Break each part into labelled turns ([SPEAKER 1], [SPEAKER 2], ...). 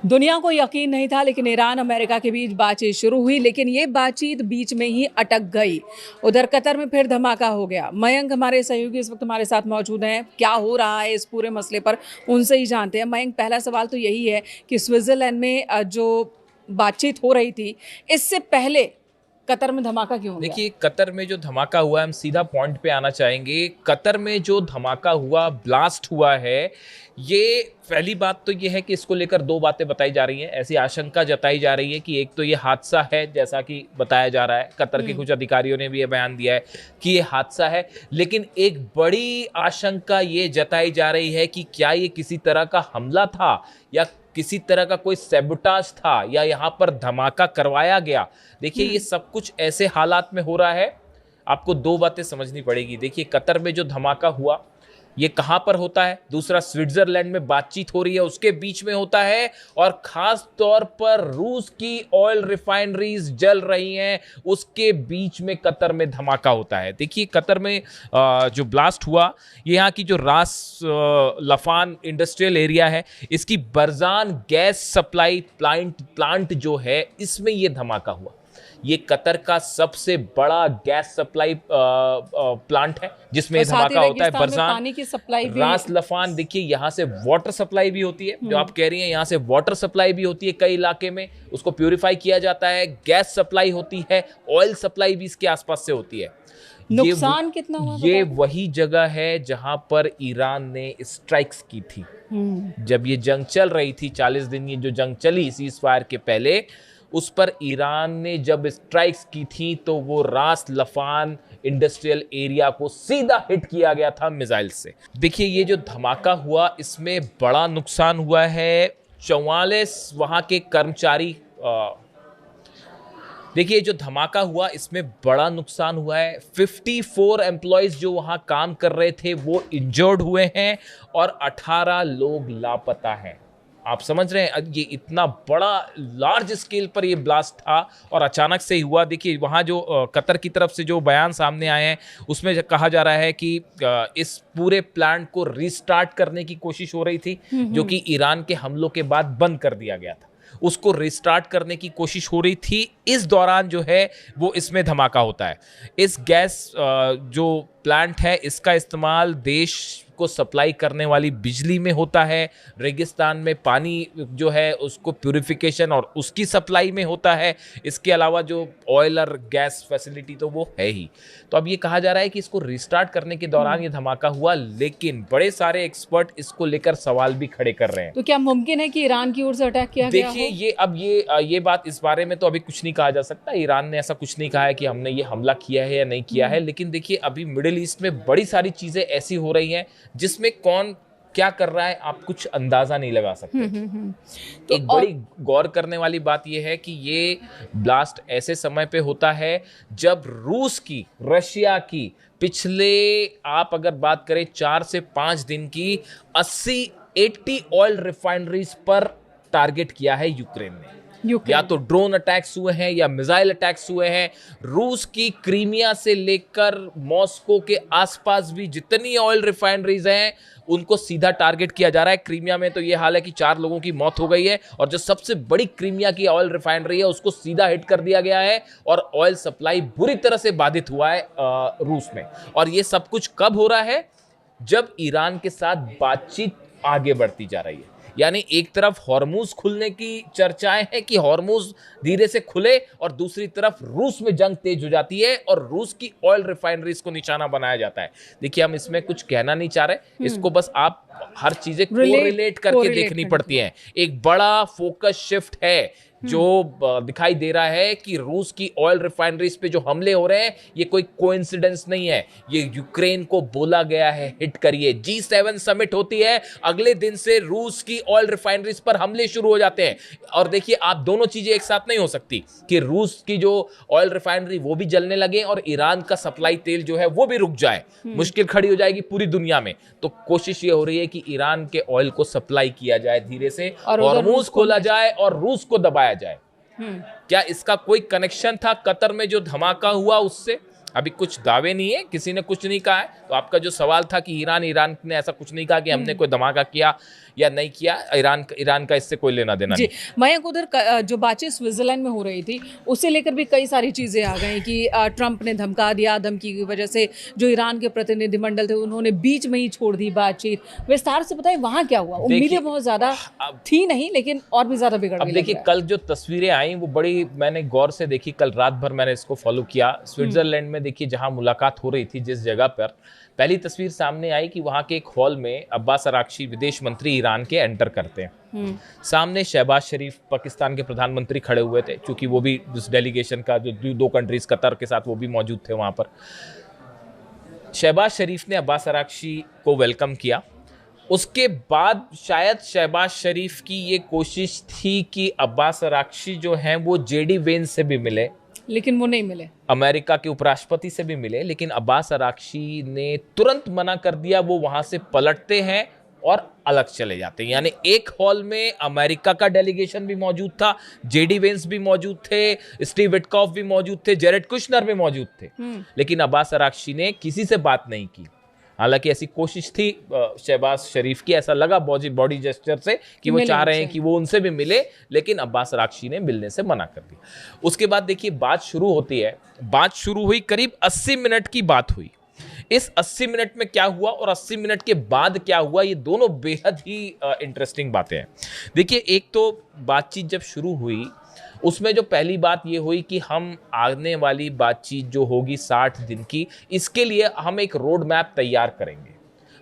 [SPEAKER 1] दुनिया को यकीन नहीं था, लेकिन ईरान अमेरिका के बीच बातचीत शुरू हुई, लेकिन ये बातचीत बीच में ही अटक गई। उधर कतर में फिर धमाका हो गया। मयंक हमारे सहयोगी इस वक्त हमारे साथ मौजूद हैं। क्या हो रहा है इस पूरे मसले पर, उनसे ही जानते हैं। मयंक, पहला सवाल तो यही है कि स्विट्जरलैंड में जो बातचीत हो रही थी, इससे पहले कतर में धमाका क्यों हो गया?
[SPEAKER 2] देखिए, कतर में जो धमाका हुआ है, हम सीधा पॉइंट पे आना चाहेंगे। कतर में जो धमाका हुआ, ब्लास्ट हुआ है, ये पहली बात तो ये है कि इसको लेकर दो बातें बताई जा रही हैं। ऐसी आशंका जताई जा रही है कि एक तो ये हादसा है, जैसा कि बताया जा रहा है। कतर के कुछ अधिकारियों ने भी ये बयान दिया है कि ये हादसा है, लेकिन एक बड़ी आशंका ये जताई जा रही है कि क्या ये किसी तरह का हमला था या किसी तरह का कोई सैबोटाज था या यहाँ पर धमाका करवाया गया। देखिए, ये सब कुछ ऐसे हालात में हो रहा है, आपको दो बातें समझनी पड़ेगी। देखिए, कतर में जो धमाका हुआ, ये कहाँ पर होता है? दूसरा, स्विट्जरलैंड में बातचीत हो रही है, उसके बीच में होता है। और खास तौर पर रूस की ऑयल रिफाइनरीज जल रही हैं, उसके बीच में कतर में धमाका होता है। देखिए, कतर में जो ब्लास्ट हुआ, ये यहाँ की जो रास लफान इंडस्ट्रियल एरिया है, इसकी बरजान गैस सप्लाई प्लांट जो है, इसमें ये धमाका हुआ। ये कतर का सबसे बड़ा गैस सप्लाई प्लांट है, जिसमें धमाका होता है। बरजान,
[SPEAKER 1] पानी की सप्लाई भी,
[SPEAKER 2] रास लफान, देखिए यहाँ से वाटर सप्लाई भी होती है, जो आप कह रही हैं, यहाँ से वाटर सप्लाई भी होती है। कई इलाके में उसको प्यूरिफाई किया जाता है, गैस सप्लाई होती है, ऑयल सप्लाई भी इसके आसपास से होती है।
[SPEAKER 1] नुकसान कितना हुआ?
[SPEAKER 2] ये वही जगह है जहां पर ईरान ने स्ट्राइक्स की थी। जब ये जंग चल रही थी, 40 दिन ये जो जंग चली सीज फायर के पहले, उस पर ईरान ने जब स्ट्राइक्स की थी तो वो रास लफान इंडस्ट्रियल एरिया को सीधा हिट किया गया था मिसाइल से। देखिए, ये जो धमाका हुआ, इसमें बड़ा नुकसान हुआ है। 44 वहां के कर्मचारी, देखिए जो धमाका हुआ, इसमें बड़ा नुकसान हुआ है। 54 एम्प्लॉयज जो वहां काम कर रहे थे वो इंजर्ड हुए हैं और 18 लोग लापता हैं। आप समझ रहे हैं, ये इतना बड़ा लार्ज स्केल पर ये ब्लास्ट था और अचानक से ही हुआ। देखिए, वहाँ जो कतर की तरफ से जो बयान सामने आए हैं, उसमें कहा जा रहा है कि इस पूरे प्लांट को रीस्टार्ट करने की कोशिश हो रही थी, जो कि ईरान के हमलों के बाद बंद कर दिया गया था। उसको रिस्टार्ट करने की कोशिश हो रही थी। इस दौरान जो है वो इसमें धमाका होता है। इस गैस जो प्लांट है, इसका इस्तेमाल देश को सप्लाई करने वाली बिजली में होता है। रेगिस्तान में पानी जो है उसको प्यूरिफिकेशन और उसकी सप्लाई में होता है। इसके अलावा जो ऑयल और गैस फैसिलिटी तो वो है ही। तो अब ये कहा जा रहा है कि इसको रिस्टार्ट करने के दौरान ये धमाका हुआ, लेकिन बड़े सारे एक्सपर्ट इसको लेकर सवाल भी खड़े कर रहे हैं।
[SPEAKER 1] तो क्या मुमकिन है कि ईरान की ओर से अटैक किया गया हो?
[SPEAKER 2] देखिए, ये बात, इस बारे में तो अभी कुछ नहीं कहा जा सकता। ईरान ने ऐसा कुछ नहीं कहा है कि हमने ये हमला किया है या नहीं किया है, लेकिन देखिए, अभी मिडिल ईस्ट में बड़ी सारी चीजें ऐसी हो रही हैं जिसमें कौन क्या कर रहा है आप कुछ अंदाजा नहीं लगा सकते। तो एक बड़ी गौर करने वाली बात यह है कि ये ब्लास्ट ऐसे समय पे होता है जब रूस की, रशिया की पिछले, आप अगर बात करें 4 से 5 दिन की, 80 ऑयल रिफाइनरीज पर टारगेट किया है यूक्रेन ने। या तो ड्रोन अटैक्स हुए हैं या मिसाइल अटैक्स हुए हैं। रूस की क्रीमिया से लेकर मॉस्को के आसपास भी जितनी ऑयल रिफाइनरीज हैं, उनको सीधा टारगेट किया जा रहा है। क्रीमिया में तो ये हाल है कि 4 लोगों की मौत हो गई है, और जो सबसे बड़ी क्रीमिया की ऑयल रिफाइनरी है उसको सीधा हिट कर दिया गया है, और ऑयल सप्लाई बुरी तरह से बाधित हुआ है रूस में। और ये सब कुछ कब हो रहा है? जब ईरान के साथ बातचीत आगे बढ़ती जा रही है। यानी एक तरफ हॉर्मुज खुलने की चर्चाएं हैं कि हॉर्मुज धीरे से खुले, और दूसरी तरफ रूस में जंग तेज हो जाती है और रूस की ऑयल रिफाइनरीज को निशाना बनाया जाता है। देखिए, हम इसमें कुछ कहना नहीं चाह रहे, इसको बस आप हर चीजें कोरिलेट करके देखनी पड़ती हैं। एक बड़ा फोकस शिफ्ट है जो दिखाई दे रहा है कि रूस की ऑयल रिफाइनरीज पे जो हमले हो रहे हैं, ये कोई कोइंसिडेंस नहीं है। ये यूक्रेन को बोला गया है हिट करिए। G7 समिट होती है, अगले दिन से रूस की ऑयल रिफाइनरीज पर हमले शुरू हो जाते हैं। और देखिए, आप दोनों चीजें एक साथ नहीं हो सकती कि रूस की जो ऑयल रिफाइनरी वो भी जलने लगे और ईरान का सप्लाई तेल जो है वो भी रुक जाए। मुश्किल खड़ी हो जाएगी पूरी दुनिया में। तो कोशिश ये हो रही है कि ईरान के ऑयल को सप्लाई किया जाए धीरे से, हॉर्मुज खोला जाए और रूस को दबाया जाए। क्या इसका कोई कनेक्शन था कतर में जो धमाका हुआ उससे? अभी कुछ दावे नहीं है, किसी ने कुछ नहीं कहा है। तो आपका जो सवाल था कि ईरान ने ऐसा कुछ नहीं कहा कि हमने कोई धमाका किया या नहीं किया, ईरान का इससे कोई लेना देना
[SPEAKER 1] जी
[SPEAKER 2] नहीं।
[SPEAKER 1] मयंक, उधर जो बातचीत स्विट्जरलैंड में हो रही थी उसे लेकर भी कई सारी चीज़ें आ गई कि ट्रंप ने धमका दिया, धमकी की वजह से जो ईरान के प्रतिनिधिमंडल थे उन्होंने बीच में ही छोड़ दी बातचीत। विस्तार से बताइए वहाँ क्या हुआ? उम्मीदें बहुत ज़्यादा थी नहीं, लेकिन और भी ज़्यादा बिगड़ गई।
[SPEAKER 2] अब देखिए कल जो तस्वीरें आई वो बड़ी मैंने गौर से देखी, कल रात भर मैंने इसको फॉलो किया। स्विट्जरलैंड में देखिए जहां मुलाकात हो रही थी जिस जगह पर, पहली तस्वीर सामने आई कि वहां के एक हॉल में अब्बास अराक्ची विदेश मंत्री ईरान के एंटर करते हैं। सामने शहबाज शरीफ पाकिस्तान के प्रधानमंत्री खड़े हुए थे, क्योंकि वो भी उस डेलीगेशन का जो दो कंट्रीज कतर के साथ वो भी मौजूद थे वहां पर। शहबाज शरीफ ने अब्बास अराक्ची को वेलकम किया। उसके बाद शायद शहबाज शरीफ की ये कोशिश थी कि अब्बास अराक्ची जो हैं वो जेडी वेंस से भी मिले,
[SPEAKER 1] लेकिन वो नहीं मिले।
[SPEAKER 2] अमेरिका के उपराष्ट्रपति से भी मिले, लेकिन अब्बास अराक्ची ने तुरंत मना कर दिया। वो वहां से पलटते हैं और अलग चले जाते हैं। यानी एक हॉल में अमेरिका का डेलीगेशन भी मौजूद था, जेडी वेंस भी मौजूद थे, स्टीव विटकॉफ भी मौजूद थे, जेरेड कुशनर भी मौजूद थे, लेकिन अब्बास अराक्ची ने किसी से बात नहीं की। हालांकि ऐसी कोशिश थी शहबाज शरीफ की, ऐसा लगा बॉडी जेस्चर से कि वो चाह रहे हैं कि वो उनसे भी मिले, लेकिन अब्बास अराक्ची ने मिलने से मना कर दिया। उसके बाद देखिए बात शुरू होती है। बात शुरू हुई, करीब 80 मिनट की बात हुई। इस 80 मिनट में क्या हुआ और 80 मिनट के बाद क्या हुआ, ये दोनों बेहद ही इंटरेस्टिंग बातें हैं। देखिए एक तो बातचीत जब शुरू हुई उसमें जो पहली बात ये हुई कि हम आने वाली बातचीत जो होगी 60 दिन की, इसके लिए हम एक रोड मैप तैयार करेंगे।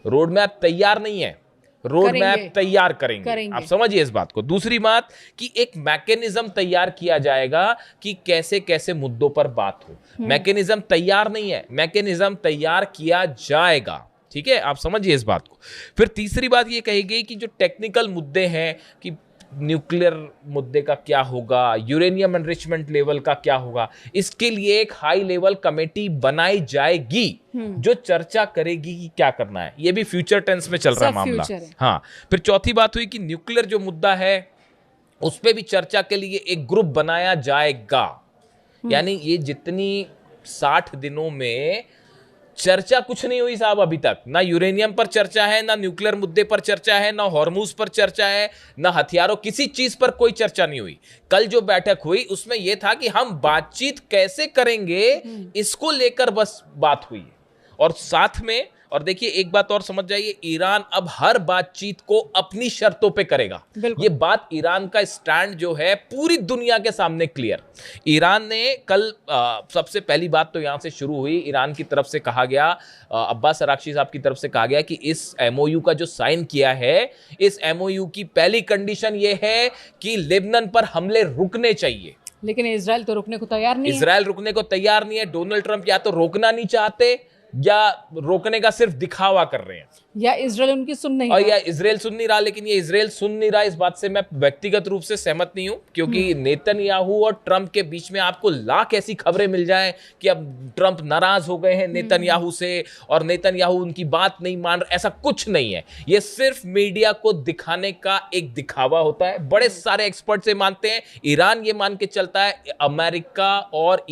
[SPEAKER 2] रोड मैप तैयार नहीं है, रोड मैप तैयार करेंगे। आप समझिए इस बात को। दूसरी बात कि एक मैकेनिज्म तैयार किया जाएगा कि कैसे कैसे मुद्दों पर बात हो। मैकेनिज्म तैयार नहीं है, मैकेनिज्म तैयार किया जाएगा। ठीक है, आप समझिए इस बात को। फिर तीसरी बात ये कही गई कि जो टेक्निकल मुद्दे हैं कि न्यूक्लियर मुद्दे का क्या होगा, यूरेनियम एनरिचमेंट लेवल का क्या होगा, इसके लिए एक हाई लेवल कमेटी बनाई जाएगी जो चर्चा करेगी कि क्या करना है। ये भी फ्यूचर टेंस में चल रहा है मामला। हाँ, फिर चौथी बात हुई कि न्यूक्लियर जो मुद्दा है उस पर भी चर्चा के लिए एक ग्रुप बनाया जाएगा। यानी ये जितनी 60 दिनों में चर्चा कुछ नहीं हुई साहब अभी तक। ना यूरेनियम पर चर्चा है, ना न्यूक्लियर मुद्दे पर चर्चा है, ना हॉर्मूज पर चर्चा है, ना हथियारों, किसी चीज पर कोई चर्चा नहीं हुई। कल जो बैठक हुई उसमें यह था कि हम बातचीत कैसे करेंगे इसको लेकर बस बात हुई। और साथ में, और देखिए एक बात और समझ जाइए, ईरान अब हर बातचीत को अपनी शर्तों पे करेगा। ये बात ईरान का स्टैंड जो है पूरी दुनिया के सामने क्लियर। ईरान ने कल सबसे पहली बात तो यहां से शुरू हुई, ईरान की तरफ से कहा गया, अब्बास अराक्ची साहब की तरफ से कहा गया कि इस एमओयू का जो साइन किया है, इस एमओयू की पहली कंडीशन ये है कि लेबनान पर हमले रुकने चाहिए।
[SPEAKER 1] लेकिन इजराइल तो रुकने को तैयार नहीं है।
[SPEAKER 2] इजराइल रुकने को तैयार नहीं है। डोनाल्ड ट्रंप या तो रोकना नहीं चाहते या रोकने का सिर्फ दिखावा कर रहे हैं,
[SPEAKER 1] या इजराइल उनकी सुन नहीं
[SPEAKER 2] और या इजराइल सुन नहीं रहा। लेकिन ये इजराइल सुन नहीं रहा, इस बात से मैं व्यक्तिगत रूप से सहमत नहीं हूं, क्योंकि नेतन्याहू और ट्रंप के बीच में आपको लाख ऐसी खबरें मिल जाएं कि अब ट्रंप नाराज हो गए हैं नेतन्याहू से और नेतन्याहू उनकी बात नहीं मान रहे। ऐसा कुछ नहीं है, ये सिर्फ मीडिया को दिखाने का एक दिखावा होता है। बड़े सारे एक्सपर्ट से मानते हैं, ईरान ये मान के चलता है अमेरिका और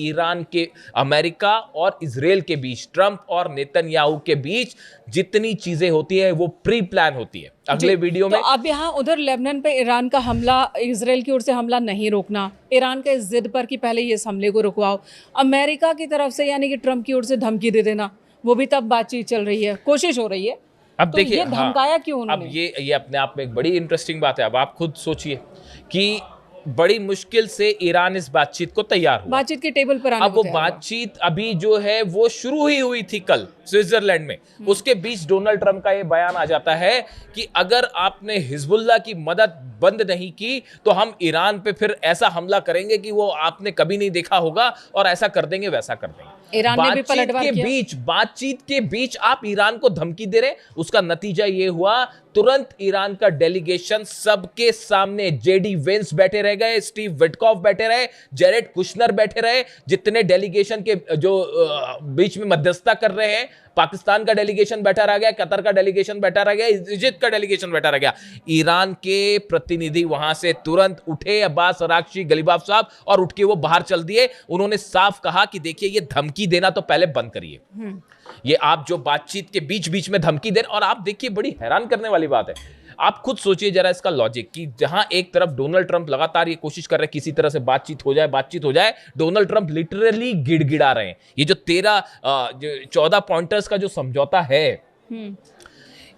[SPEAKER 2] इजराइल के बीच, ट्रंप और नेतन्याहू के बीच जितनी चीजें होती है वो प्री प्लान होती है। अगले वीडियो में
[SPEAKER 1] तो अब यहाँ उधर लेबनान पे ईरान का हमला, इजराइल की ओर से हमला नहीं रोकना, ईरान के इस जिद पर कि पहले ये हमले को रुकवाओ, अमेरिका की तरफ से यानी कि ट्रंप की ओर से धमकी दे देना, वो भी तब बातचीत चल रही है, कोशिश हो रही है।
[SPEAKER 2] अब
[SPEAKER 1] तो
[SPEAKER 2] देखिए
[SPEAKER 1] ये धमकाया क्यों उन्होंने?
[SPEAKER 2] अब ये अपने आप में एक बड़ी इंटरेस्टिंग बात है। अब आप खुद सोचिए कि बड़ी मुश्किल से ईरान इस बातचीत को तैयार हुआ,
[SPEAKER 1] बातचीत के टेबल पर आने
[SPEAKER 2] अब वो बातचीत अभी जो है वो शुरू ही हुई थी कल स्विट्जरलैंड में। उसके बीच डोनाल्ड ट्रंप का ये बयान आ जाता है कि अगर आपने हिजबुल्लाह की मदद बंद नहीं की तो हम ईरान पे फिर ऐसा हमला करेंगे कि वो आपने कभी नहीं देखा होगा, और ऐसा कर देंगे, वैसा कर देंगे।
[SPEAKER 1] ईरान ने भी पलटवार किया।
[SPEAKER 2] बातचीत के बीच आप ईरान को धमकी दे रहे। उसका नतीजा ये हुआ, तुरंत ईरान का डेलीगेशन सबके सामने, जेडी वेंस बैठे रह गए, स्टीव विटकॉफ बैठे रहे, जेरेड कुशनर बैठे रहे, जितने डेलीगेशन के जो बीच में मध्यस्थता कर रहे हैं, पाकिस्तान का डेलीगेशन बैठा रह गया, कतर का डेलीगेशन बैठा रह गया, इजिप्ट का डेलीगेशन बैठा रह गया। ईरान के प्रतिनिधि वहां से तुरंत उठे, अब्बास अरागची, गलीबाफ साहब, और उठ के वो बाहर चल दिए। उन्होंने साफ कहा कि देखिए ये धमकी देना तो पहले बंद करिए, ये आप जो बातचीत के बीच बीच में धमकी दे। और आप देखिए बड़ी हैरान करने वाली बात है, आप खुद सोचिए जरा इसका लॉजिक, कि जहां एक तरफ डोनाल्ड ट्रंप लगातार ये कोशिश कर रहे हैं किसी तरह से बातचीत हो जाए, डोनाल्ड ट्रंप लिटरली गिड़गिड़ा रहे हैं। ये जो 14 पॉइंटर्स का जो समझौता है,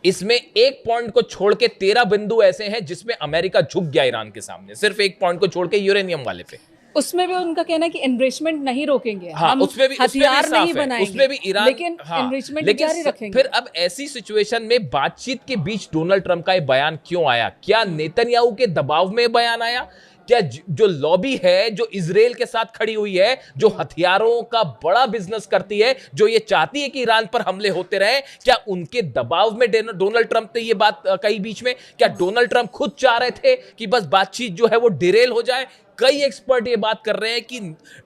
[SPEAKER 2] इसमें एक पॉइंट को छोड़ के 13 बिंदु ऐसे हैं जिसमें अमेरिका झुक गया ईरान के सामने, सिर्फ एक पॉइंट को छोड़ के, यूरेनियम वाले पे।
[SPEAKER 1] उसमें भी उनका कहना है कि एनरिचमेंट नहीं रोकेंगे,
[SPEAKER 2] हाँ,
[SPEAKER 1] हम
[SPEAKER 2] उसमें भी
[SPEAKER 1] हथियार नहीं बनाएंगे,
[SPEAKER 2] उसमें भी ईरान,
[SPEAKER 1] लेकिन एनरिचमेंट जारी रखेंगे।
[SPEAKER 2] फिर अब ऐसी सिचुएशन में बातचीत के बीच डोनाल्ड ट्रंप का ये बयान क्यों आया? क्या नेतन्याहू के दबाव में बयान आया? क्या जो लॉबी है जो इजराइल के साथ खड़ी हुई है, जो हथियारों का बड़ा बिजनेस करती है, जो ये चाहती है कि ईरान पर हमले होते रहे, क्या उनके दबाव में डोनाल्ड ट्रंप ने ये बात कही बीच में? क्या डोनाल्ड ट्रंप खुद चाह रहे थे कि बस बातचीत जो है वो डिरेल हो जाए? कई एक्सपर्ट ये बात कर रहे हैं कि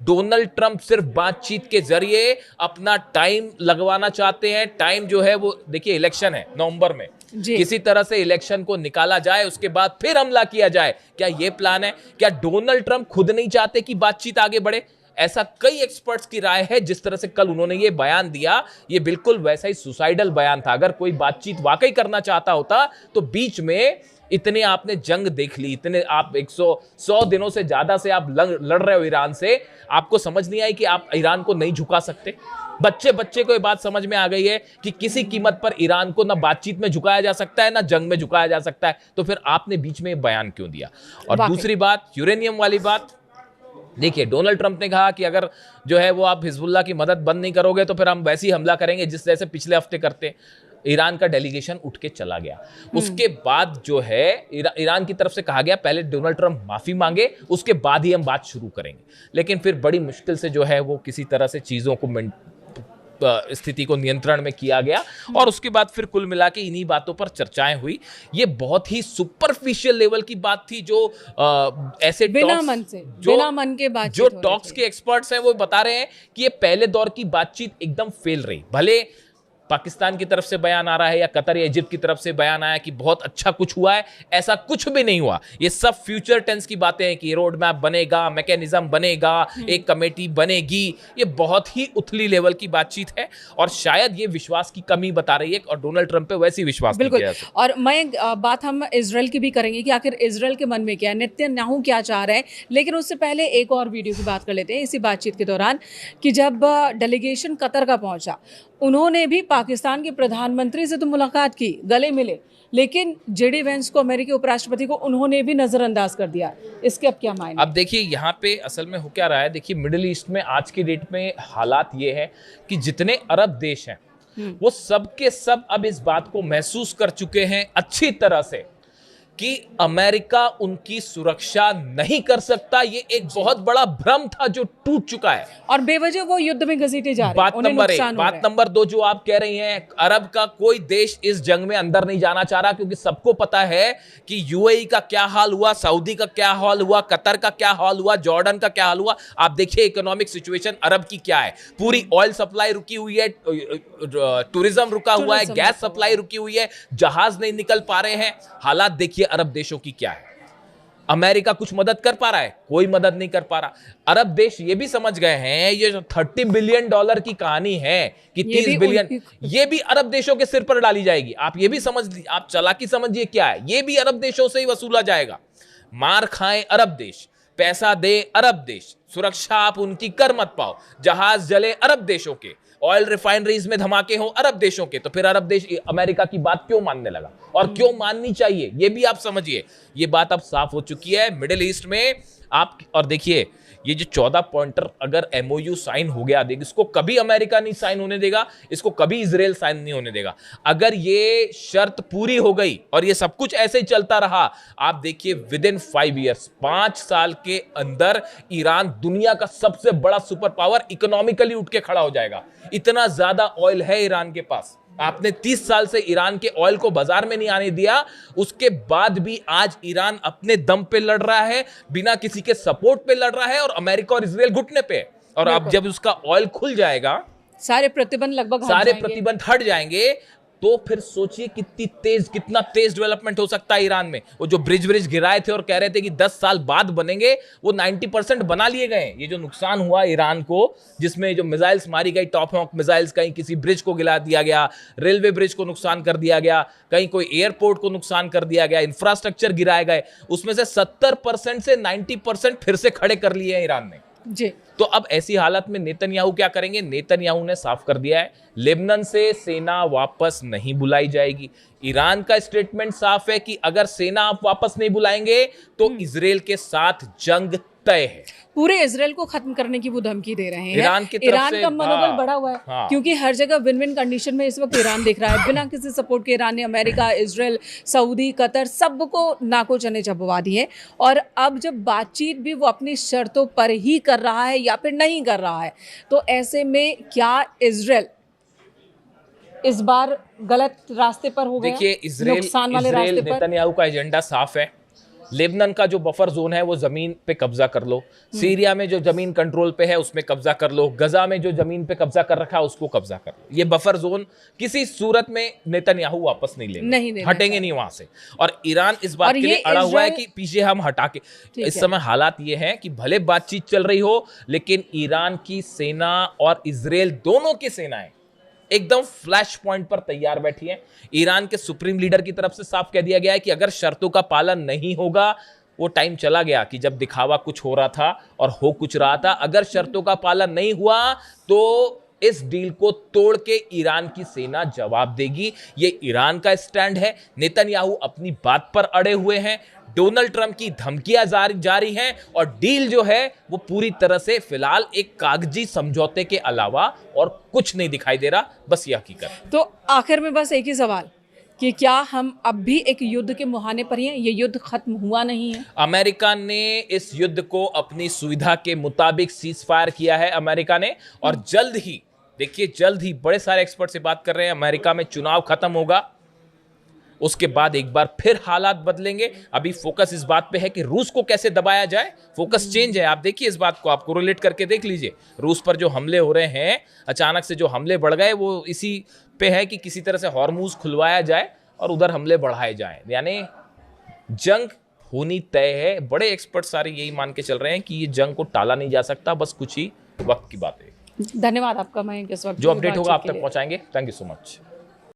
[SPEAKER 2] डोनाल्ड ट्रंप सिर्फ बातचीत के जरिए अपना टाइम लगवाना चाहते हैं। टाइम जो है वो देखिए, इलेक्शन है नवंबर में, किसी तरह से इलेक्शन को निकाला जाए, उसके बाद फिर हमला किया जाए। क्या ये प्लान है? क्या डोनाल्ड ट्रंप खुद नहीं चाहते कि बातचीत आगे बढ़े? ऐसा कई एक्सपर्ट्स की राय है। जिस तरह से कल उन्होंने ये बयान दिया, ये बिल्कुल वैसा ही सुसाइडल बयान था। अगर कोई बातचीत वाकई करना चाहता होता तो बीच में इतने आपने जंग देख ली, इतने आप 100 दिनों से ज्यादा से आप लड़ रहे हो ईरान से, आपको समझ नहीं आई कि आप ईरान को नहीं झुका सकते? बच्चे को ये बात समझ में आ गई है कि किसी कीमत पर ईरान को ना बातचीत में झुकाया जा सकता है, ना जंग में झुकाया जा सकता है। तो फिर आपने बीच में बयान क्यों दिया? और दूसरी बात, यूरेनियम वाली बात, देखिए डोनाल्ड ट्रंप ने कहा कि अगर जो है वो आप हिजबुल्लाह की मदद बंद नहीं करोगे तो फिर हम वैसे ही हमला करेंगे जिस जैसे पिछले हफ्ते करते। ईरान का डेलीगेशन उठ के चला गया। उसके बाद जो है ईरान की तरफ से कहा गया पहले डोनाल्ड ट्रंप माफी मांगे, उसके बाद ही हम बात शुरू करेंगे। लेकिन फिर बड़ी मुश्किल से जो है वो किसी तरह से चीजों को स्थिति को नियंत्रण में किया गया, और उसके बाद फिर कुल मिला के इन्हीं बातों पर चर्चाएं हुई। ये बहुत ही सुपरफिशियल लेवल की बात थी, जो ऐसे
[SPEAKER 1] बिना मन के बातचीत,
[SPEAKER 2] जो टॉक्स के एक्सपर्ट्स हैं वो बता रहे हैं कि ये पहले दौर की बातचीत एकदम फेल रही। भले पाकिस्तान की तरफ से बयान आ रहा है या कतर या इजिप्ट की तरफ से बयान आया कि बहुत अच्छा कुछ हुआ है, ऐसा कुछ भी नहीं हुआ। ये सब फ्यूचर टेंस की बातें हैं कि रोड मैप बनेगा, मैकेनिज्म बनेगा, एक कमेटी बनेगी। ये बहुत ही उथली लेवल की बातचीत है और शायद ये विश्वास की कमी बता रही है, और डोनाल्ड ट्रंप पे वैसी विश्वास नहीं किया जा सकता।
[SPEAKER 1] और मैं बात हम इजराइल की भी करेंगे कि आखिर इजराइल के मन में क्या है, नेतन्याहू क्या चाह रहे हैं। लेकिन उससे पहले एक और वीडियो की बात कर लेते हैं इसी बातचीत के दौरान, कि जब डेलीगेशन कतर का पहुंचा, उन्होंने भी पाकिस्तान के प्रधानमंत्री से तो मुलाकात की, गले मिले, लेकिन जेडी वेंस को, अमेरिकी उपराष्ट्रपति को, उन्होंने भी नजरअंदाज कर दिया। इसके अब क्या मायने?
[SPEAKER 2] अब देखिए यहाँ पे असल में हो क्या रहा है। देखिए मिडिल ईस्ट में आज की डेट में हालात ये है कि जितने अरब देश हैं वो सब के सब अब इस बात को महसूस कर चुके हैं अच्छी तरह से कि अमेरिका उनकी सुरक्षा नहीं कर सकता। ये एक बहुत बड़ा भ्रम था जो टूट चुका है, और
[SPEAKER 1] बेवजह वो युद्ध में घसीटे जा रहे हैं।
[SPEAKER 2] बात नंबर 1। बात नंबर 2 जो आप कह रही हैं, अरब का कोई देश इस जंग में अंदर नहीं जाना चाह रहा, क्योंकि सबको पता है कि यूएई का क्या हाल हुआ, सऊदी का क्या हाल हुआ, कतर का क्या हाल हुआ, जॉर्डन का क्या हाल हुआ। आप देखिए इकोनॉमिक सिचुएशन अरब की क्या है। पूरी ऑयल सप्लाई रुकी हुई है, टूरिज्म रुका हुआ है, गैस सप्लाई रुकी हुई है, जहाज नहीं निकल पा रहे हैं। हालात देखिए अरब देशों की क्या है। अमेरिका कुछ मदद कर पा रहा है? कोई मदद नहीं कर पा रहा। अरब देश ये भी समझ गए हैं, ये जो $30 बिलियन की कहानी है कि 30 बिलियन, ये भी अरब देशों के सिर पर डाली जाएगी। आप ये भी समझ, आप चालाकी समझिए क्या है, ये भी अरब देशों से ही वसूला जाएगा। मार खाएं अरब देश, पैसा दे अरब देश, सुरक्षा आप उनकी कर मत पाओ, जहाज जले अरब देशों के, ऑयल रिफाइनरीज में धमाके हों अरब देशों के। तो फिर अरब देश अमेरिका की बात क्यों मानने लगा, और क्यों माननी चाहिए, ये भी आप समझिए। ये बात अब साफ हो चुकी है मिडिल ईस्ट में आप। और देखिए ये जो 14 पॉइंटर अगर एमओयू साइन हो गया, देखिए इसको कभी अमेरिका नहीं साइन होने देगा, इसको कभी इजराइल साइन नहीं होने देगा। अगर ये शर्त पूरी हो गई और ये सब कुछ ऐसे ही चलता रहा, आप देखिए विद इन 5 ईयर्स, 5 साल के अंदर ईरान दुनिया का सबसे बड़ा सुपर पावर इकोनॉमिकली उठ के खड़ा हो जाएगा। इतना ज्यादा ऑयल है ईरान के पास। आपने 30 साल से ईरान के ऑयल को बाजार में नहीं आने दिया, उसके बाद भी आज ईरान अपने दम पे लड़ रहा है, बिना किसी के सपोर्ट पे लड़ रहा है, और अमेरिका और इजराइल घुटने पे। और अब जब उसका ऑयल खुल जाएगा
[SPEAKER 1] सारे प्रतिबंध लगभग हट
[SPEAKER 2] सारे
[SPEAKER 1] जाएंगे।
[SPEAKER 2] प्रतिबंध हट जाएंगे, तो फिर सोचिए कितना तेज डेवलपमेंट हो सकता है ईरान में। वो जो ब्रिज गिराए थे और कह रहे थे कि 10 साल बाद बनेंगे, वो 90% बना लिए गए। ये जो नुकसान हुआ ईरान को, जिसमें जो मिसाइल्स मारी गई, टॉप हॉक मिसाइल्स, कहीं किसी ब्रिज को गिरा दिया गया, रेलवे ब्रिज को नुकसान कर दिया गया, कहीं कोई एयरपोर्ट को नुकसान कर दिया गया, इंफ्रास्ट्रक्चर गिराए गए, उसमें से 70% से 90% फिर से खड़े कर लिए हैं ईरान ने
[SPEAKER 1] जी।
[SPEAKER 2] तो अब ऐसी हालत में नेतन्याहू क्या करेंगे? नेतन्याहू ने साफ कर दिया है, लेबनान से सेना वापस नहीं बुलाई जाएगी। ईरान का स्टेटमेंट साफ है कि अगर सेना आप वापस नहीं बुलाएंगे तो इजराइल के साथ जंग तय है।
[SPEAKER 1] पूरे इजराइल को खत्म करने की वो धमकी दे रहे हैं।
[SPEAKER 2] ईरान की तरफ
[SPEAKER 1] ईरान
[SPEAKER 2] से
[SPEAKER 1] का मनोबल बढ़ा हुआ है, क्योंकि हर जगह विन विन कंडीशन में इस वक्त ईरान दिख रहा है। बिना किसी सपोर्ट के ईरान ने अमेरिका, इजराइल, सऊदी, कतर सबको नाको चने चबवा दिए। और अब जब बातचीत भी वो अपनी शर्तों पर ही कर रहा है या फिर नहीं कर रहा है, तो ऐसे में क्या इजराइल इस बार गलत रास्ते पर हो गया?
[SPEAKER 2] देखिए,
[SPEAKER 1] नुकसान वाले रास्ते पर।
[SPEAKER 2] नेतन्याहू का एजेंडा साफ है। लेबनान का जो बफर जोन है वो जमीन पे कब्जा कर लो, सीरिया में जो जमीन कंट्रोल पे है उसमें कब्जा कर लो, गजा में जो जमीन पे कब्जा कर रखा है उसको कब्जा कर लो। ये बफर जोन किसी सूरत में नेतन्याहू वापस नहीं लेंगे, हटेंगे नहीं वहां से। और ईरान इस बात के लिए अड़ा हुआ है कि पीछे हम हटा के। इस समय हालात ये हैं कि भले बातचीत चल रही हो, लेकिन ईरान की सेना और इजराइल दोनों की सेनाएं एकदम फ्लैश पॉइंट पर तैयार बैठी हैं। ईरान के सुप्रीम लीडर की तरफ से साफ कह दिया गया है कि अगर शर्तों का पालन नहीं होगा, वो टाइम चला गया कि जब दिखावा कुछ हो रहा था और हो कुछ रहा था। अगर शर्तों का पालन नहीं हुआ तो इस डील को तोड़ के ईरान की सेना जवाब देगी। ये ईरान का स्टैंड है। नेतन्याहू अपनी बात पर अड़े हुए हैं, डोनाल्ड ट्रंप की धमकियां जारी हैं और डील जो है वो पूरी तरह से फिलहाल एक कागजी समझौते के अलावा और कुछ नहीं दिखाई दे रहा। बस ये हकीकत है।
[SPEAKER 1] तो आखिर में बस एक ही सवाल कि क्या हम अब भी एक युद्ध के मुहाने पर हैं? ये युद्ध खत्म हुआ नहीं है।
[SPEAKER 2] अमेरिका ने इस युद्ध को अपनी सुविधा के मुताबिक सीज फायर किया है अमेरिका ने, और जल्द ही, देखिए जल्द ही, बड़े सारे एक्सपर्ट से बात कर रहे हैं, अमेरिका में चुनाव खत्म होगा, उसके बाद एक बार फिर हालात बदलेंगे। अभी फोकस इस बात पे है कि रूस को कैसे दबाया जाए। फोकस चेंज है। आप देखिए इस बात को, आप कोरिलेट करके देख लीजिए। रूस पर जो हमले हो रहे हैं, अचानक से जो हमले बढ़ गए, वो इसी पे है कि किसी तरह से हॉर्मुज खुलवाया जाए और उधर हमले बढ़ाए जाएं। यानी जंग होनी तय है। बड़े एक्सपर्ट सारे यही मान के चल रहे हैं कि ये जंग को टाला नहीं जा सकता, बस कुछ ही वक्त की बात है।
[SPEAKER 1] धन्यवाद आपका। मैं इस वक्त
[SPEAKER 2] जो अपडेट होगा आप तक पहुंचाएंगे। Thank you so much.